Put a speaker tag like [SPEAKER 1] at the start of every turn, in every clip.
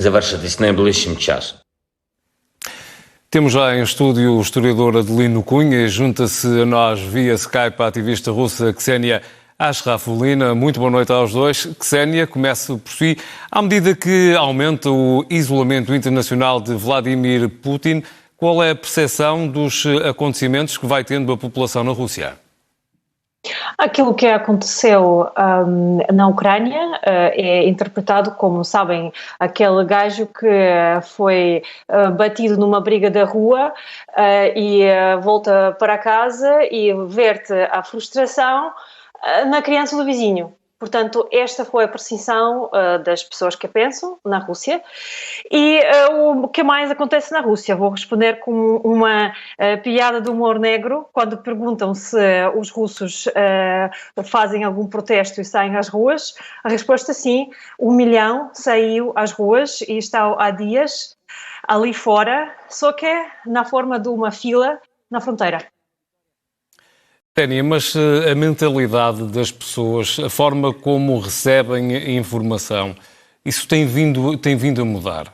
[SPEAKER 1] завершитись найближчим часом.
[SPEAKER 2] Temos já em estúdio o historiador Adelino Cunha e junta-se a nós via Skype a ativista russa Ksenia Ashrafulina. Muito boa noite aos dois. Ksenia, começo por si. À medida que aumenta o isolamento internacional de Vladimir Putin, qual é a percepção dos acontecimentos que vai tendo a população na Rússia?
[SPEAKER 3] Aquilo que aconteceu na Ucrânia é interpretado como, sabem, aquele gajo que foi batido numa briga da rua e volta para casa e verte a frustração na criança do vizinho. Portanto, esta foi a percepção das pessoas que pensam na Rússia. E o que mais acontece na Rússia? Vou responder com uma piada de humor negro, quando perguntam se os russos fazem algum protesto e saem às ruas. A resposta é sim, 1 milhão saiu às ruas e está há dias ali fora, só que na forma de uma fila na fronteira.
[SPEAKER 2] Ksenia, mas a mentalidade das pessoas, a forma como recebem a informação, isso tem vindo a mudar?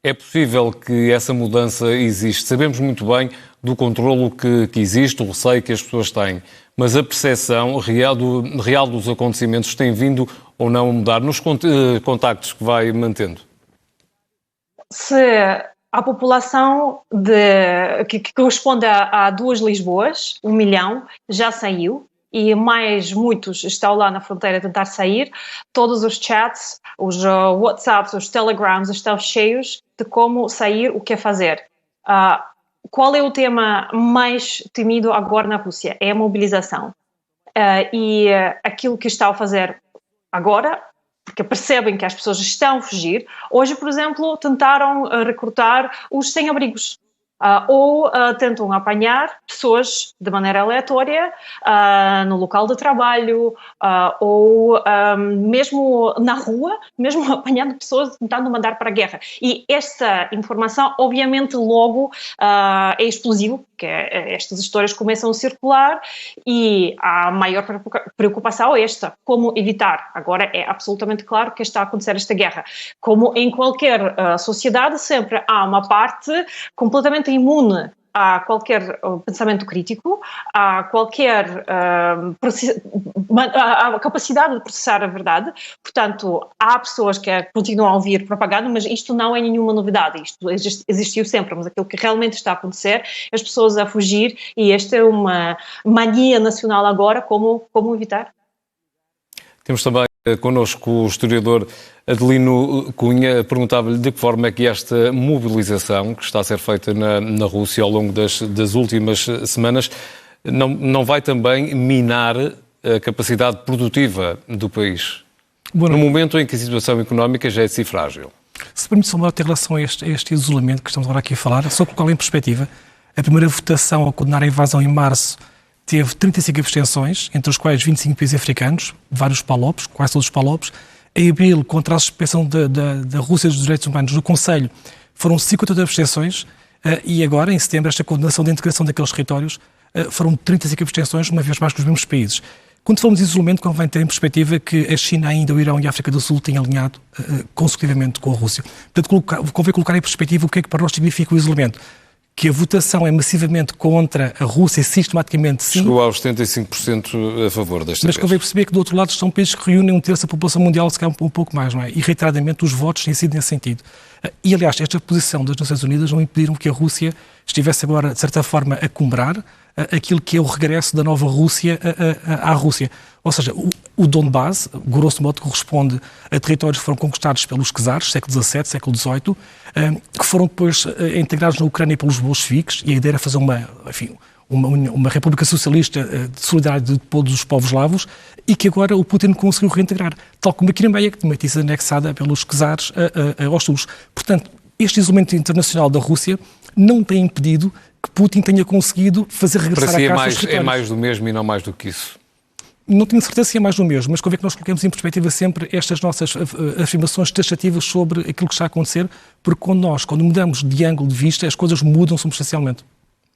[SPEAKER 2] É possível que essa mudança existe? Sabemos muito bem do controlo que existe, o receio que as pessoas têm, mas a percepção real dos acontecimentos tem vindo ou não a mudar nos contactos que vai mantendo?
[SPEAKER 3] A população que corresponde a 2 Lisboas, 1 milhão, já saiu e mais muitos estão lá na fronteira a tentar sair. Todos os chats, os WhatsApps, os Telegrams estão cheios de como sair, o que fazer. Qual é o tema mais temido agora na Rússia? É a mobilização. E aquilo que está a fazer agora, porque percebem que as pessoas estão a fugir. Hoje, por exemplo, tentaram recrutar os sem-abrigos ou tentam apanhar pessoas de maneira aleatória no local de trabalho ou mesmo na rua, mesmo apanhando pessoas tentando mandar para a guerra. E esta informação, obviamente, logo é explosivo, porque estas histórias começam a circular e a maior preocupação é esta, como evitar. Agora é absolutamente claro que está a acontecer esta guerra. Como em qualquer sociedade, sempre há uma parte completamente imune a qualquer pensamento crítico, a qualquer a capacidade de processar a verdade. Portanto, há pessoas que continuam a ouvir propaganda, mas isto não é nenhuma novidade. Isto existiu sempre, mas aquilo que realmente está a acontecer é as pessoas a fugir e esta é uma mania nacional agora, como evitar.
[SPEAKER 2] Temos também connosco o historiador Adelino Cunha. Perguntava-lhe de que forma é que esta mobilização que está a ser feita na Rússia ao longo das últimas semanas não vai também minar a capacidade produtiva do país, no momento em que a situação económica já é si frágil.
[SPEAKER 4] Se permite só uma nota em relação a este isolamento que estamos agora aqui a falar, só colocar em perspectiva, a primeira votação a condenar a invasão em março teve 35 abstenções, entre os quais 25 países africanos, vários PALOPs, quase todos os PALOPs. Em abril, contra a suspensão da Rússia dos direitos humanos no Conselho, foram 58 abstenções e agora, em setembro, esta condenação da integração daqueles territórios foram 35 abstenções, uma vez mais que os mesmos países. Quando falamos de isolamento, convém ter em perspectiva que a China, ainda o Irão e a África do Sul têm alinhado consecutivamente com a Rússia. Portanto, convém colocar em perspectiva o que é que para nós significa o isolamento. Que a votação é massivamente contra a Rússia, sistematicamente sim.
[SPEAKER 2] Chegou aos 75% a favor desta vez.
[SPEAKER 4] Mas convém perceber que, do outro lado, estão países que reúnem 1/3 da população mundial, se calhar um pouco mais, não é? E, reiteradamente, os votos têm sido nesse sentido. E, aliás, esta posição das Nações Unidas não impediram que a Rússia estivesse agora, de certa forma, a comemorar aquilo que é o regresso da nova Rússia à Rússia. Ou seja, o Donbass, grosso modo, corresponde a territórios que foram conquistados pelos czares, século XVII, século XVIII, que foram depois integrados na Ucrânia pelos bolcheviques, e a ideia era fazer uma república socialista de solidariedade de todos os povos eslavos, e que agora o Putin conseguiu reintegrar, tal como a Crimeia, que tinha sido anexada pelos czares aos turcos. Portanto, este isolamento internacional da Rússia não tem impedido que Putin tenha conseguido fazer regressar a casa os territórios.
[SPEAKER 2] É mais do mesmo e não mais do que isso?
[SPEAKER 4] Não tenho certeza se é mais do mesmo, mas convém que nós coloquemos em perspectiva sempre estas nossas afirmações taxativas sobre aquilo que está a acontecer, porque quando mudamos de ângulo de vista, as coisas mudam substancialmente.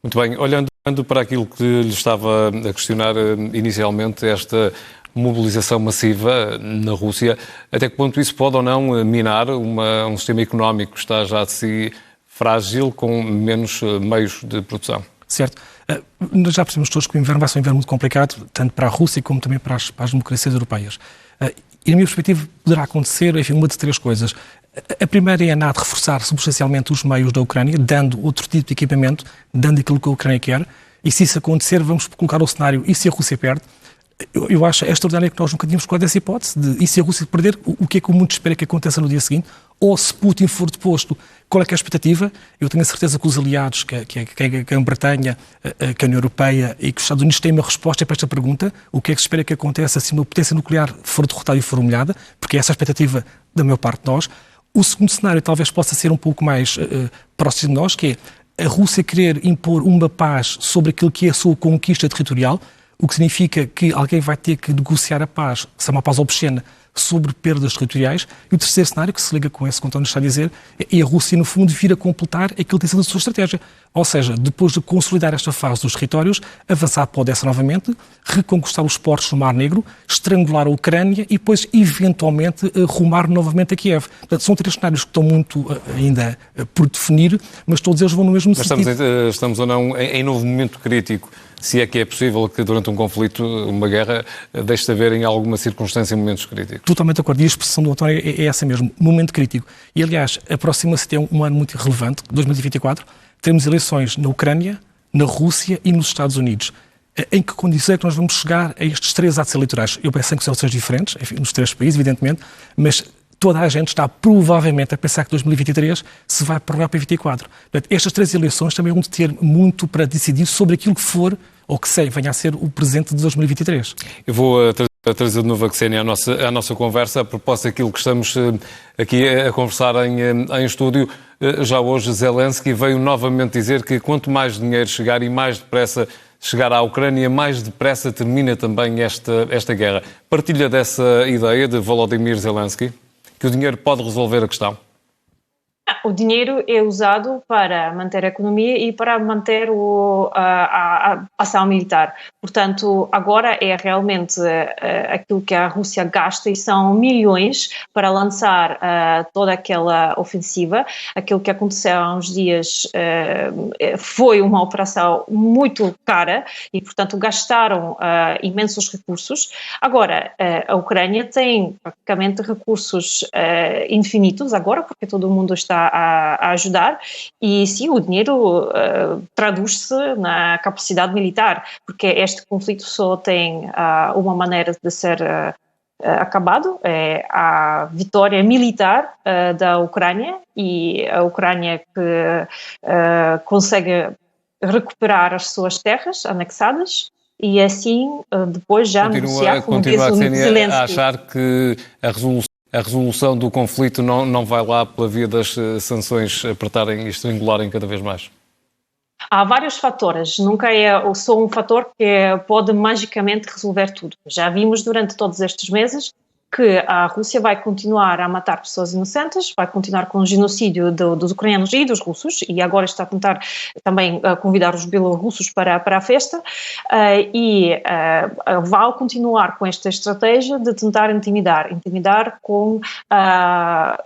[SPEAKER 2] Muito bem. Olhando para aquilo que lhe estava a questionar inicialmente, esta mobilização massiva na Rússia. Até que ponto isso pode ou não minar um sistema económico que está já de si frágil, com menos meios de produção?
[SPEAKER 4] Certo. Nós já percebemos todos que o inverno vai ser um inverno muito complicado, tanto para a Rússia como também para as democracias europeias. E, na minha perspectiva, poderá acontecer, enfim, uma de três coisas. A primeira é a NATO reforçar substancialmente os meios da Ucrânia, dando outro tipo de equipamento, dando aquilo que a Ucrânia quer, e se isso acontecer, vamos colocar o cenário, e se a Rússia perde? Eu acho extraordinário que nós nunca tínhamos colocado essa hipótese de, e se a Rússia perder, o que é que o mundo espera que aconteça no dia seguinte? Ou se Putin for deposto, qual é que é a expectativa? Eu tenho a certeza que os aliados, que a Grã-Bretanha, que a União Europeia e que os Estados Unidos têm uma resposta para esta pergunta, o que é que se espera que aconteça se uma potência nuclear for derrotada e for humilhada, porque essa é a expectativa da maior parte de nós. O segundo cenário talvez possa ser um pouco mais próximo de nós, que é a Rússia querer impor uma paz sobre aquilo que é a sua conquista territorial, o que significa que alguém vai ter que negociar a paz, se é uma paz obscena, sobre perdas territoriais. E o terceiro cenário, que se liga com esse que o António está a dizer, é a Rússia, no fundo, vir a completar aquilo que tem sido a sua estratégia. Ou seja, depois de consolidar esta fase dos territórios, avançar para a Odessa novamente, reconquistar os portos no Mar Negro, estrangular a Ucrânia e depois, eventualmente, rumar novamente a Kiev. Portanto, são três cenários que estão muito ainda por definir, mas todos eles vão no mesmo sentido.
[SPEAKER 2] Estamos ou não em novo momento crítico? Se é que é possível que durante um conflito, uma guerra, deixe de haver em alguma circunstância momentos críticos?
[SPEAKER 4] Totalmente de acordo. E a expressão do António é essa mesmo, momento crítico. E, aliás, aproxima-se até um ano muito relevante, 2024, teremos eleições na Ucrânia, na Rússia e nos Estados Unidos. Em que condições é que nós vamos chegar a estes três atos eleitorais? Eu penso que são eleições diferentes, enfim, nos três países, evidentemente, mas toda a gente está provavelmente a pensar que 2023 se vai prorrogar para 2024. Portanto, estas três eleições também vão ter muito para decidir sobre aquilo que for ou que venha a ser o presente de 2023.
[SPEAKER 2] Eu vou trazer de novo a Ksenia à nossa conversa, a propósito daquilo que estamos aqui a conversar em estúdio. Já hoje Zelensky veio novamente dizer que quanto mais dinheiro chegar e mais depressa chegar à Ucrânia, mais depressa termina também esta guerra. Partilha dessa ideia de Volodymyr Zelensky? Que o dinheiro pode resolver a questão?
[SPEAKER 3] O dinheiro é usado para manter a economia e para manter a ação militar. Portanto, agora é realmente aquilo que a Rússia gasta e são milhões para lançar toda aquela ofensiva. Aquilo que aconteceu há uns dias foi uma operação muito cara e, portanto, gastaram imensos recursos. Agora, a Ucrânia tem praticamente recursos infinitos agora, porque todo mundo está a ajudar, e sim, o dinheiro traduz-se na capacidade militar, porque este conflito só tem uma maneira de ser acabado, é a vitória militar da Ucrânia, e a Ucrânia que consegue recuperar as suas terras anexadas, e assim depois já negociar com o Zelensky.
[SPEAKER 2] A achar que a resolução do conflito não vai lá pela via das sanções apertarem e estrangularem cada vez mais?
[SPEAKER 3] Há vários fatores, nunca é só um fator que pode magicamente resolver tudo. Já vimos durante todos estes meses que a Rússia vai continuar a matar pessoas inocentes, vai continuar com o genocídio dos ucranianos e dos russos, e agora está a tentar também convidar os bielorrussos para a festa, e vai continuar com esta estratégia de tentar intimidar com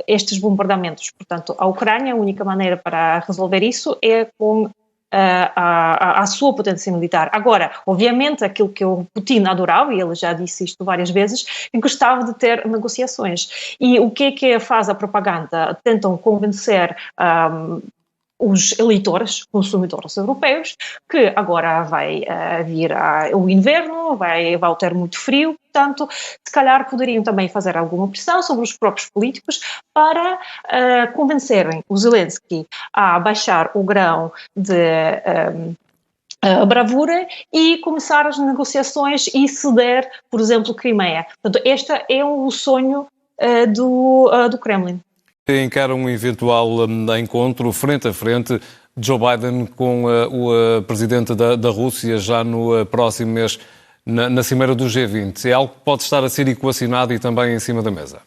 [SPEAKER 3] estes bombardamentos. Portanto, a Ucrânia, a única maneira para resolver isso é com a sua potência militar. Agora, obviamente, aquilo que o Putin adorava, e ele já disse isto várias vezes, é que gostava de ter negociações. E o que é faz a propaganda? Tentam convencer os eleitores, consumidores europeus, que agora vai vir o inverno, vai ter muito frio, portanto, se calhar poderiam também fazer alguma pressão sobre os próprios políticos para convencerem o Zelensky a baixar o grão de bravura e começar as negociações e ceder, por exemplo, Crimeia. Portanto, este é o sonho do Kremlin.
[SPEAKER 2] Encara um eventual encontro frente a frente de Joe Biden com o presidente da Rússia já no próximo mês na cimeira do G20. É algo que pode estar a ser equacionado e também em cima da mesa?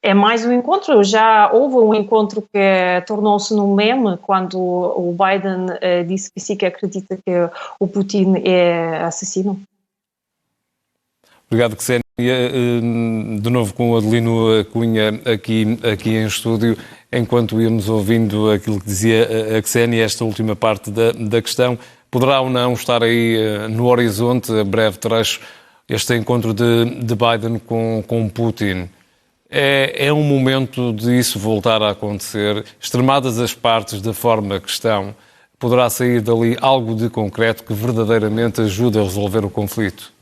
[SPEAKER 3] É mais um encontro. Já houve um encontro que tornou-se num meme quando o Biden disse que sim, que acredita que o Putin é assassino.
[SPEAKER 2] Obrigado, Ksenia. De novo com o Adelino Cunha aqui em estúdio. Enquanto íamos ouvindo aquilo que dizia a Ksenia, esta última parte da questão, poderá ou não estar aí no horizonte, a breve trecho, este encontro de Biden com Putin? É um momento de isso voltar a acontecer? Extremadas as partes da forma que estão, poderá sair dali algo de concreto que verdadeiramente ajude a resolver o conflito?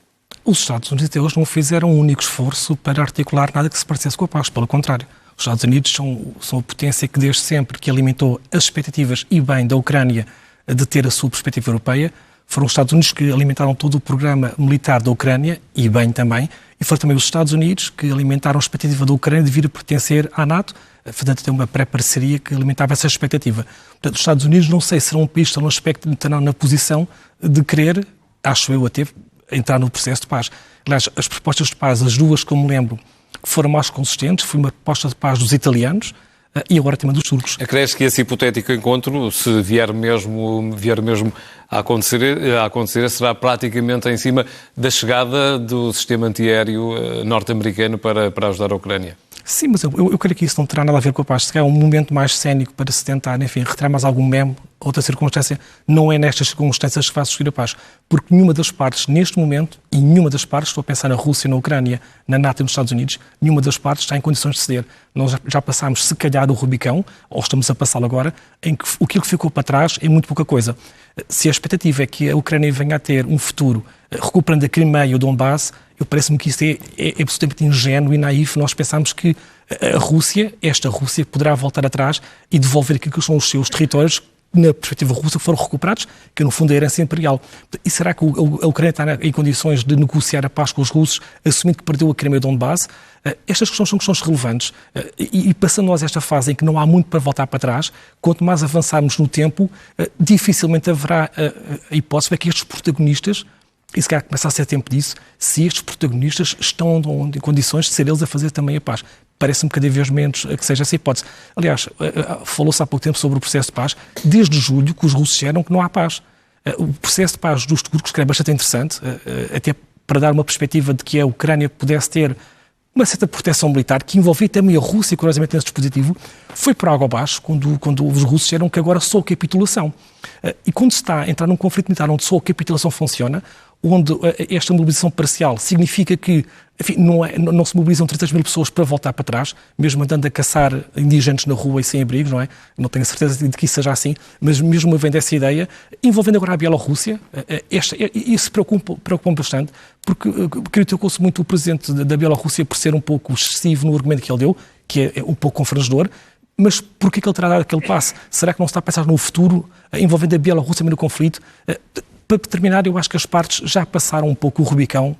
[SPEAKER 4] Os Estados Unidos até hoje não fizeram um único esforço para articular nada que se parecesse com a paz. Pelo contrário, os Estados Unidos são a potência que desde sempre que alimentou as expectativas e bem da Ucrânia de ter a sua perspectiva europeia. Foram os Estados Unidos que alimentaram todo o programa militar da Ucrânia e bem também. E foram também os Estados Unidos que alimentaram a expectativa da Ucrânia de vir a pertencer à NATO, portanto, ter uma pré-parceria que alimentava essa expectativa. Portanto, os Estados Unidos, não sei se serão um país no aspecto, estarão na posição de querer, acho eu até, entrar no processo de paz. Aliás, as propostas de paz, as duas, como me lembro, que foram mais consistentes, foi uma proposta de paz dos italianos e agora também dos turcos.
[SPEAKER 2] Acredito que esse hipotético encontro, se vier mesmo a acontecer, será praticamente em cima da chegada do sistema antiaéreo norte-americano para ajudar a Ucrânia?
[SPEAKER 4] Sim, mas eu creio que isso não terá nada a ver com a paz. Se calhar é um momento mais cénico para se tentar, enfim, retirar mais algum meme, outra circunstância. Não é nestas circunstâncias que vai surgir a paz. Porque nenhuma das partes, neste momento, e nenhuma das partes, estou a pensar na Rússia, na Ucrânia, na NATO e nos Estados Unidos, nenhuma das partes está em condições de ceder. Nós já passámos, se calhar, o Rubicão, ou estamos a passá-lo agora, em que aquilo que ficou para trás é muito pouca coisa. Se a expectativa é que a Ucrânia venha a ter um futuro recuperando a Crimeia e o Donbass, parece-me que isso é absolutamente ingênuo e naif. Nós pensamos que esta Rússia, poderá voltar atrás e devolver aquilo que são os seus territórios, na perspectiva russa, que foram recuperados, que no fundo é a herança imperial. E será que a Ucrânia está em condições de negociar a paz com os russos, assumindo que perdeu a Crimeia e o Donbass? Estas questões são questões relevantes e passando nós esta fase em que não há muito para voltar para trás, quanto mais avançarmos no tempo, dificilmente haverá a hipótese de que estes protagonistas, e se calhar começa a ser tempo disso, se estes protagonistas estão em condições de ser eles a fazer também a paz. Parece-me cada vez menos que seja essa hipótese. Aliás, falou-se há pouco tempo sobre o processo de paz, desde julho que os russos disseram que não há paz. O processo de paz dos turcos, que é bastante interessante, até para dar uma perspectiva de que a Ucrânia pudesse ter uma certa proteção militar, que envolvia também a Rússia, curiosamente, nesse dispositivo, foi por água abaixo, quando os russos disseram que agora só a capitulação. E quando se está a entrar num conflito militar onde só a capitulação funciona, onde esta mobilização parcial significa que, enfim, não se mobilizam 300 mil pessoas para voltar para trás, mesmo andando a caçar indigentes na rua e sem abrigos, não é? Não tenho a certeza de que isso seja assim, mas mesmo havendo essa ideia, envolvendo agora a Bielorrússia, isso preocupa-me bastante, porque criticou-se muito o presidente da Bielorrússia por ser um pouco excessivo no argumento que ele deu, que é um pouco confrangedor. Mas porquê que ele terá dado aquele passo? Será que não se está a pensar no futuro, envolvendo a Bielorrússia no conflito? Para terminar, eu acho que as partes já passaram um pouco o Rubicão,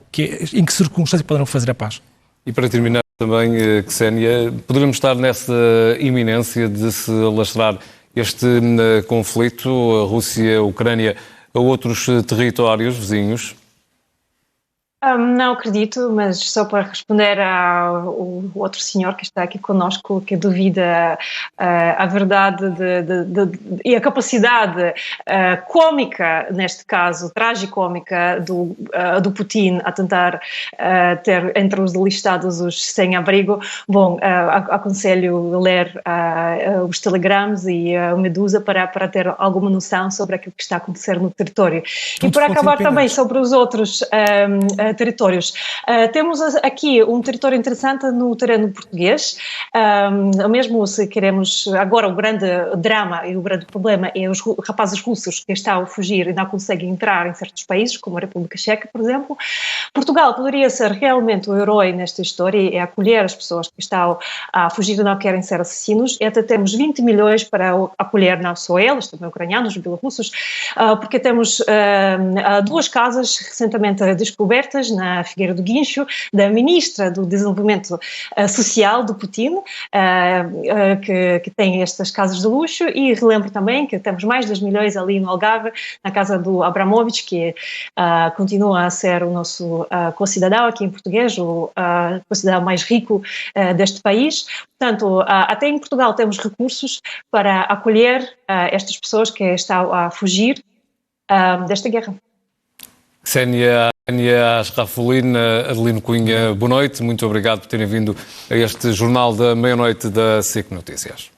[SPEAKER 4] em que circunstâncias poderão fazer a paz.
[SPEAKER 2] E para terminar também, Ksenia, poderemos estar nessa iminência de se alastrar este conflito, a Rússia, a Ucrânia, a outros territórios vizinhos?
[SPEAKER 3] Não acredito, mas só para responder ao outro senhor que está aqui conosco, que duvida a verdade e a capacidade cómica, neste caso, tragicómica do Putin a tentar ter entre os listados os sem-abrigo. Bom, aconselho a ler os telegramas e a Medusa para ter alguma noção sobre aquilo que está a acontecer no território. E para acabar também sobre os outros territórios. Temos aqui um território interessante no terreno português, mesmo se queremos, agora o grande drama e o grande problema é os rapazes russos que estão a fugir e não conseguem entrar em certos países, como a República Checa, por exemplo. Portugal poderia ser realmente o herói nesta história e acolher as pessoas que estão a fugir e não querem ser assassinos, e até temos 20 milhões para acolher não só eles, também ucranianos, bielorrussos, porque temos duas casas recentemente descobertas na Figueira do Guincho, da Ministra do Desenvolvimento Social do Putin, que tem estas casas de luxo, e relembro também que temos mais de 2 milhões ali no Algarve, na casa do Abramovich, que continua a ser o nosso concidadão aqui em português, o concidadão mais rico deste país. Portanto, até em Portugal temos recursos para acolher estas pessoas que estão a fugir desta guerra.
[SPEAKER 2] Ksenia Tânia Rafolina, Adelino Cunha, boa noite. Muito obrigado por terem vindo a este Jornal da Meia-Noite da SIC Notícias.